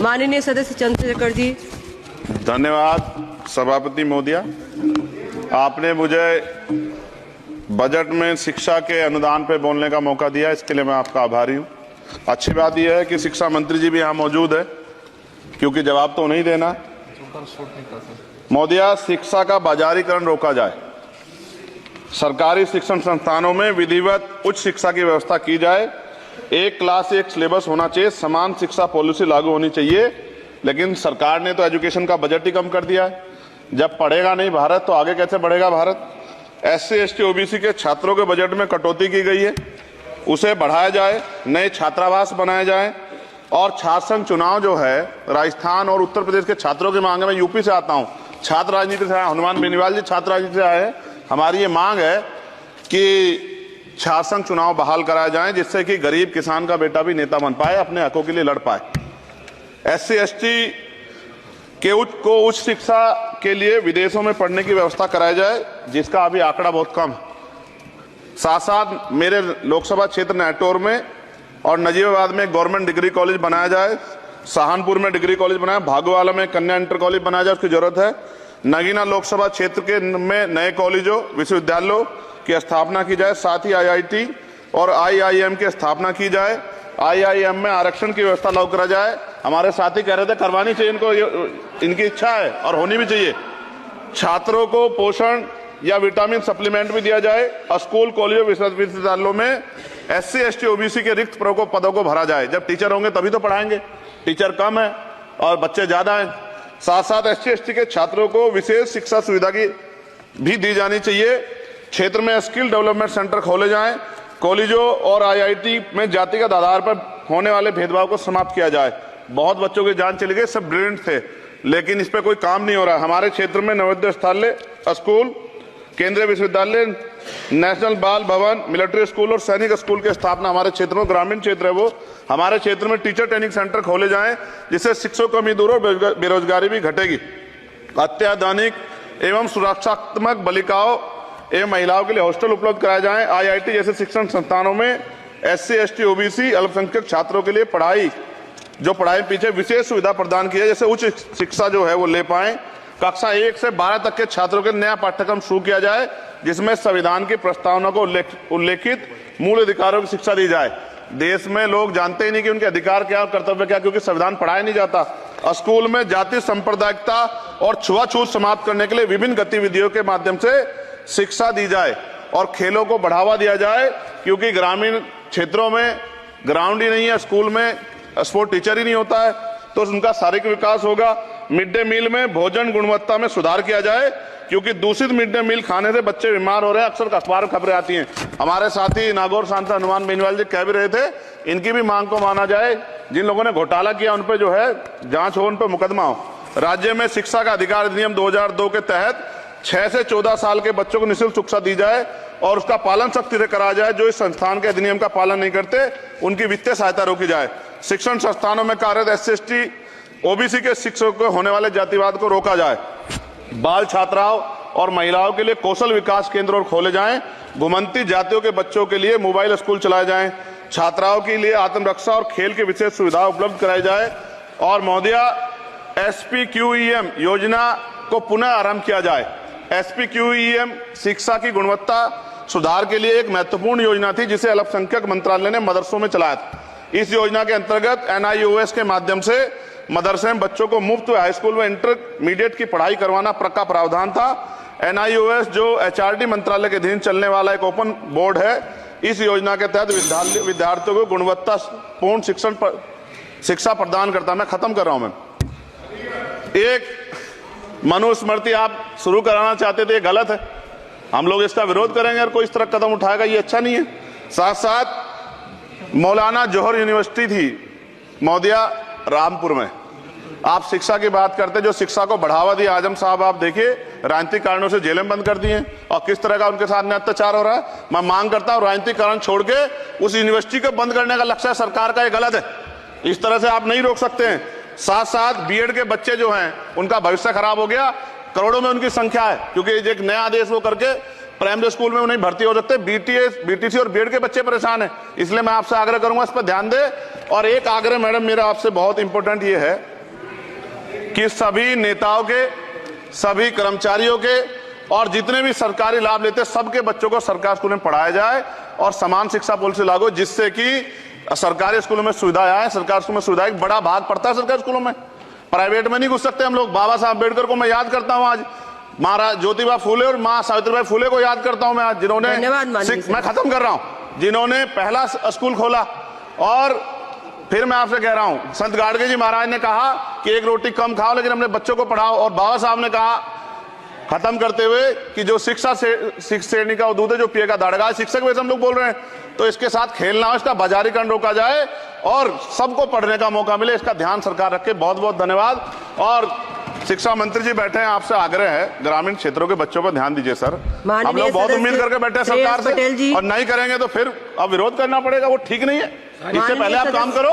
माननीय सदस्य चंद्रशेखर जी। धन्यवाद सभापति महोदया। आपने मुझे बजट में शिक्षा के अनुदान पे बोलने का मौका दिया, इसके लिए मैं आपका आभारी हूँ। अच्छी बात यह है कि शिक्षा मंत्री जी भी यहाँ मौजूद है, क्योंकि जवाब तो नहीं देना। महोदया, शिक्षा का बाजारीकरण रोका जाए, सरकारी शिक्षण संस्थानों में विधिवत उच्च शिक्षा की व्यवस्था की जाए, एक क्लास एक सिलेबस होना चाहिए, समान शिक्षा पॉलिसी लागू होनी चाहिए। लेकिन सरकार ने तो एजुकेशन का बजट ही कम कर दिया है। जब पढ़ेगा नहीं भारत तो आगे कैसे बढ़ेगा भारत। SC ST OBC के छात्रों के बजट में कटौती की गई है, उसे बढ़ाया जाए, नए छात्रावास बनाए जाए और छात्र संघ चुनाव जो है राजस्थान और उत्तर प्रदेश के छात्रों की मांग है। मैं यूपी से आता हूँ, छात्र राजनीति से आया, हनुमान बेनीवाल जी छात्र राजनीति से आए हैं। हमारी ये मांग है कि छात्र संघ चुनाव बहाल कराए जाएं, जिससे कि गरीब किसान का बेटा भी नेता बन पाए, अपने हकों के लिए लड़ पाए। SC ST के उच्च शिक्षा के लिए विदेशों में पढ़ने की व्यवस्था कराई जाए, जिसका अभी आंकड़ा बहुत कम है। साथ साथ मेरे लोकसभा क्षेत्र नैटौर में और नजीबाबाद में गवर्नमेंट डिग्री कॉलेज बनाया जाए, सहारनपुर में डिग्री कॉलेज बनाया, भागोवाला में कन्या इंटर कॉलेज बनाया जाए, उसकी जरूरत है। नगीना लोकसभा क्षेत्र के में नए कॉलेजों विश्वविद्यालयों की स्थापना की जाए, साथ ही IIT और IIM की स्थापना की जाए। IIM में आरक्षण की व्यवस्था लागू करा जाए। हमारे साथी कह रहे थे करवानी चाहिए इनको, इनकी इच्छा है और होनी भी चाहिए। छात्रों को पोषण या विटामिन सप्लीमेंट भी दिया जाए। स्कूल कॉलेजों विश्वविद्यालयों में SC ST OBC के रिक्त पदों को भरा जाए। जब टीचर होंगे तभी तो पढ़ाएंगे, टीचर कम है और बच्चे ज्यादा हैं। साथ साथ SC ST के छात्रों को विशेष शिक्षा सुविधा की भी दी जानी चाहिए। क्षेत्र में स्किल डेवलपमेंट सेंटर खोले जाएं। कॉलेजों और IIT में जातिगत आधार पर होने वाले भेदभाव को समाप्त किया जाए। बहुत बच्चों की जान चली गई, सब ब्रिलियंट थे, लेकिन इस पर कोई काम नहीं हो रहा है। हमारे क्षेत्र में नवोदय विद्यालय स्कूल, केंद्रीय विश्वविद्यालय, नेशनल बाल भवन, मिलिट्री स्कूल और सैनिक स्कूल की स्थापना हमारे क्षेत्र में, ग्रामीण क्षेत्र है वो, हमारे क्षेत्र में टीचर ट्रेनिंग सेंटर खोले जाएं, जिससे शिक्षकों की कमी दूर और बेरोजगारी भी घटेगी। अत्याधुनिक एवं सुरक्षात्मक बालिकाओं एवं महिलाओं के लिए हॉस्टल उपलब्ध कराए जाएं। IIT जैसे शिक्षण संस्थानों में SC ST OBC अल्पसंख्यक छात्रों के लिए पढ़ाई पीछे विशेष सुविधा प्रदान की है, जैसे उच्च शिक्षा जो है वो ले पाए। कक्षा 1 से 12 तक के छात्रों के नया पाठ्यक्रम शुरू किया जाए, जिसमें संविधान की प्रस्तावना को उल्लेखित मूल अधिकारों की शिक्षा दी जाए। देश में लोग जानते ही नहीं कि उनके अधिकार क्या और कर्तव्य क्या, क्योंकि संविधान पढ़ाया नहीं जाता। स्कूल में जाति सांप्रदायिकता और छुआछूत समाप्त करने के लिए विभिन्न गतिविधियों के माध्यम से शिक्षा दी जाए और खेलों को बढ़ावा दिया जाए, क्योंकि ग्रामीण क्षेत्रों में ग्राउंड ही नहीं है, स्कूल में स्पोर्ट टीचर ही नहीं होता है, तो उनका शारीरिक विकास होगा। मिड डे मील में भोजन गुणवत्ता में सुधार किया जाए, क्योंकि दूषित मिड डे मील खाने से बच्चे बीमार हो रहे हैं, अक्सर अखबार में खबरें आती हैं। हमारे साथी नागौर सांसद हनुमान बेनीवाल जी कह भी रहे थे, इनकी भी मांग को माना जाए। जिन लोगों ने घोटाला किया उन पर जो है जांच हो, उन पर मुकदमा हो। राज्य में शिक्षा का अधिकार अधिनियम 2002 के तहत 6 से 14 साल के बच्चों को निःशुल्क शिक्षा दी जाए और उसका पालन सख्ती से कराया जाए। जो इस संस्थान के अधिनियम का पालन नहीं करते उनकी वित्तीय सहायता रोकी जाए। शिक्षण संस्थानों में कार्यरत SC ST OBC के शिक्षकों को होने वाले जातिवाद को रोका जाए। बाल छात्राओं और महिलाओं के लिए कौशल विकास केंद्र खोले जाएं। घुमंती जातियों के बच्चों के लिए मोबाइल स्कूल चलाए जाएं। छात्राओं के लिए आत्मरक्षा और खेल की विशेष सुविधा उपलब्ध कराई जाए। और महोदया, SPQEM योजना को पुनः आरंभ किया जाए। SPQEM शिक्षा की गुणवत्ता सुधार के लिए एक महत्वपूर्ण योजना थी, जिसे अल्पसंख्यक मंत्रालय ने मदरसों में चलाया था। इस योजना के अंतर्गत NIOS के माध्यम से मदरसे में बच्चों को मुफ्त हाई स्कूल में इंटरमीडिएट की पढ़ाई करवाना का प्रावधान था। NIOS जो HRD मंत्रालय के अधीन चलने वाला एक ओपन बोर्ड है, इस योजना के तहत विद्यार्थियों को गुणवत्तापूर्ण शिक्षा प्रदान करता। मैं खत्म कर रहा हूं। मैं एक मनुस्मृति आप शुरू कराना चाहते थे, ये गलत है, हम लोग इसका विरोध करेंगे और कोई इस तरह कदम उठाएगा, ये अच्छा नहीं है। साथ साथ मौलाना जौहर यूनिवर्सिटी थी महोदया रामपुर में, आप शिक्षा की बात करते, जो शिक्षा को बढ़ावा दिया आजम साहब, आप देखिए राजनीतिक कारणों से जेलें बंद कर दी हैं और किस तरह का उनके साथ में अत्याचार हो रहा है। मैं मांग करता हूं राजनीतिक कारण छोड़ के उस यूनिवर्सिटी को बंद करने का लक्ष्य सरकार का, ये गलत है, इस तरह से आप नहीं रोक सकते हैं। साथ साथ बीएड के बच्चे जो हैं उनका भविष्य खराब हो गया, करोड़ों में उनकी संख्या है, क्योंकि एक नया आदेश वो करके प्राइमरी स्कूल में वो नहीं भर्ती हो सकते। बीटीसी और बीएड के बच्चे परेशान हैं, इसलिए मैं आपसे आग्रह करूंगा इस पर ध्यान दे। और एक आग्रह मैडम मेरा आपसे बहुत इंपॉर्टेंट ये है कि सभी नेताओं के, सभी कर्मचारियों के और जितने भी सरकारी लाभ लेते हैं सबके बच्चों को सरकारी स्कूल में पढ़ाया जाए और समान शिक्षा पॉलिसी लागू, जिससे कि सरकारी स्कूलों में सुविधाएं आए। सरकारी स्कूल में सुविधाएं एक बड़ा भाग पड़ता है सरकारी स्कूलों में, प्राइवेट में नहीं घुस सकते हम लोग। बाबा साहब अम्बेडकर को मैं याद करता हूं आज, महाराज ज्योतिबा फूले और मां सावित्रीबाई फूले को याद करता हूं मैं आज, जिन्होंने, मैं खत्म कर रहा हूं, जिन्होंने पहला स्कूल खोला। और फिर मैं आपसे कह रहा हूं, संत गाडगे जी महाराज ने कहा कि एक रोटी कम खाओ लेकिन अपने बच्चों को पढ़ाओ। और बाबा साहब ने कहा खत्म करते हुए कि जो शिक्षा श्रेणी का दूध है जो पिएगा दाड़ेगा। शिक्षक वैसे हम लोग बोल रहे हैं, तो इसके साथ खेलना, इसका बाजारीकरण रोका जाए और सबको पढ़ने का मौका मिले, इसका ध्यान सरकार रखे। बहुत बहुत धन्यवाद। और शिक्षा मंत्री जी बैठे हैं, आपसे आग्रह है ग्रामीण क्षेत्रों के बच्चों पर ध्यान दीजिए सर। हम लोग बहुत उम्मीद करके बैठे हैं सरकार से, और नहीं करेंगे तो फिर अब विरोध करना पड़ेगा, वो ठीक नहीं है। इससे पहले आप काम करो।